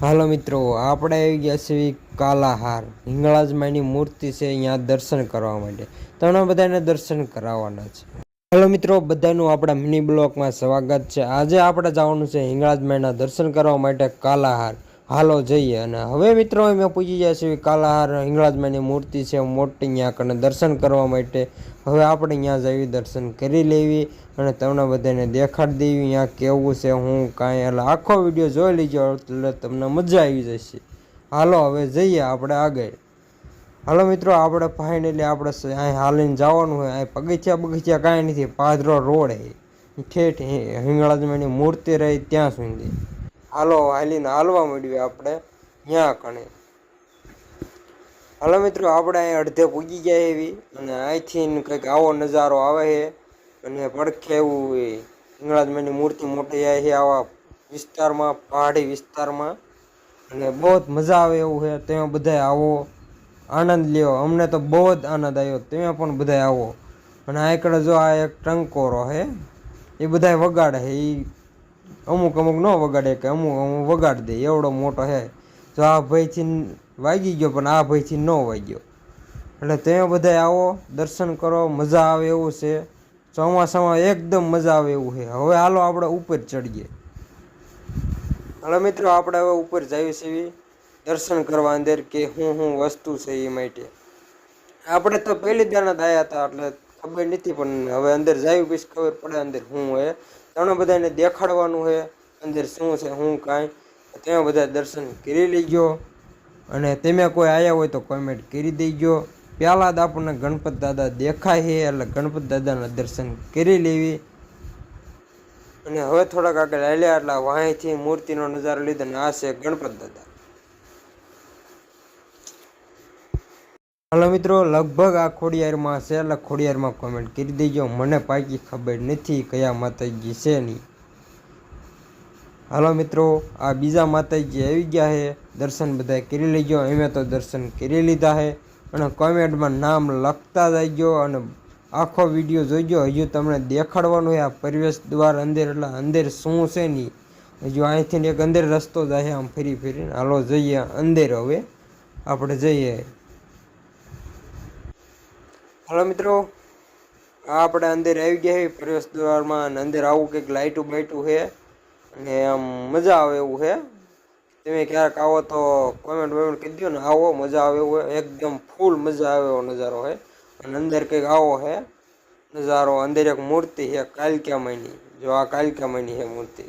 હાલો મિત્રો, આપણે આવી ગયા છીએ કાલાહાર હિંગળાજમાની મૂર્તિ છે. અહીંયા દર્શન કરવા માટે તમને બધાને દર્શન કરાવવાના છે. હાલો મિત્રો, બધાનું આપણા મિની બ્લોકમાં સ્વાગત છે. આજે આપણે જવાનું છે હિંગળાજમાના દર્શન કરવા માટે કાલાહાર. હાલો જઈએ. અને હવે મિત્રો અમે પૂછી ગયા છીએ કાલાહાર હિંગળાજમાની મૂર્તિ છે મોટી, ત્યાં કને દર્શન કરવા માટે. હવે આપણે ત્યાં જઈ દર્શન કરી લેવી અને તમને બધાને દેખાડી દેવી અહીંયા કેવું છે હું કાંઈ. એટલે આખો વિડીયો જોઈ લીજો એટલે તમને મજા આવી જશે. હાલો હવે જઈએ આપણે આગળ. હાલો મિત્રો, આપણે ફાઇનલી આપણે અહીં હાલીને જવાનું હોય. અહીં પગથિયા કાંઈ નથી, પાદરો રોડ છે ઠેઠ હિંગળાજમાની મૂર્તિ રહી ત્યાં સુધી. હાલો હાલીને હાલવા મળ્યું આપણે ત્યાં કણે. હાલો મિત્રો, આપણે અહીં અડધે પૂગી ગયા એવી અને અહીંથી કંઈક આવો નજારો આવે છે. અને પડખે એવું હિંગળાજમાની મૂર્તિ મોટી આવે છે આવા વિસ્તારમાં, પહાડી વિસ્તારમાં. અને બહુ જ મજા આવે એવું છે. તમે બધા આવો, આનંદ લ્યો. અમને તો બહુ જ આનંદ આવ્યો. તમે પણ બધા આવો. અને આ એકડે જો આ એક ટંકોરો છે, એ બધા વગાડે છે. એ અમુક ન વગાડે કે અમુક વગાડી દે, એવડો મોટો છે. જો આ ભાઈથી વાગી ગયો પણ આ ભાઈથી ન વાગ્યો. એટલે તમે બધા આવો, દર્શન કરો, મજા આવે એવું છે. ચોમાસામાં એકદમ મજા આવે એવું છે. હવે હાલો આપણે ઉપર ચડીએ. હાલો મિત્રો, આપણે હવે ઉપર જઈએ છીએ દર્શન કરવા અંદર કે હું વસ્તુ છે એ માટે. આપણે તો પહેલી દાના જ આવ્યા હતા એટલે ખબર નથી, પણ હવે અંદર જાય પછી ખબર પડે અંદર શું હોય. તમને બધાને દેખાડવાનું છે અંદર શું છે શું કાંઈ. તમે બધા દર્શન કરી લેજો. અને તમે કોઈ આવ્યા હોય તો કોમેન્ટ કરી દેજો. પહેલાં જ આપણને ગણપત દાદા દેખાય છે એટલે ગણપત દાદાના દર્શન કરી લેવી. અને હવે થોડાક આગળ હાલ્યા એટલે વાંયથી મૂર્તિનો નજારો લીધો ને આ છે ગણપત દાદા. હાલો મિત્રો, લગભગ આ ખોડિયારમાં છે એટલે ખોડિયારમાં કોમેન્ટ કરી દેજો. મને પાકી ખબર નથી કયા માતાજી છે નહીં. હાલો મિત્રો, આ બીજા માતાજી આવી ગયા છે. દર્શન બધા કરી લેજો. અમે તો દર્શન કરી લીધા છે. અને કોમેન્ટમાં નામ લખતા જઈજો અને આખો વિડીયો જોઈજો. હજુ તમને દેખાડવાનું છે આ પ્રવેશ દ્વાર અંદર, એટલે અંદર શું છે નહીં. હજુ અહીંથી એક અંદર રસ્તો જાય આમ ફરી ફરીને. હાલો જઈએ અંદર. હવે આપણે જઈએ. હાલો મિત્રો, આપણે અંદર આવી ગયા છે પ્રવેશ દ્વારમાં. અને અંદર આવું કંઈક લાઇટું બાઇટું છે અને આમ મજા આવે એવું છે. તમે ક્યારેક આવો તો કોમેન્ટ કરી દો ને. આવો, મજા આવે એવું હોય. એકદમ ફૂલ મજા આવે એવો નજારો છે. અને અંદર કંઈક આવો છે નજારો. અંદર એક મૂર્તિ છે કાલિકા માઈની. જો આ કાલિકા માઈની છે મૂર્તિ.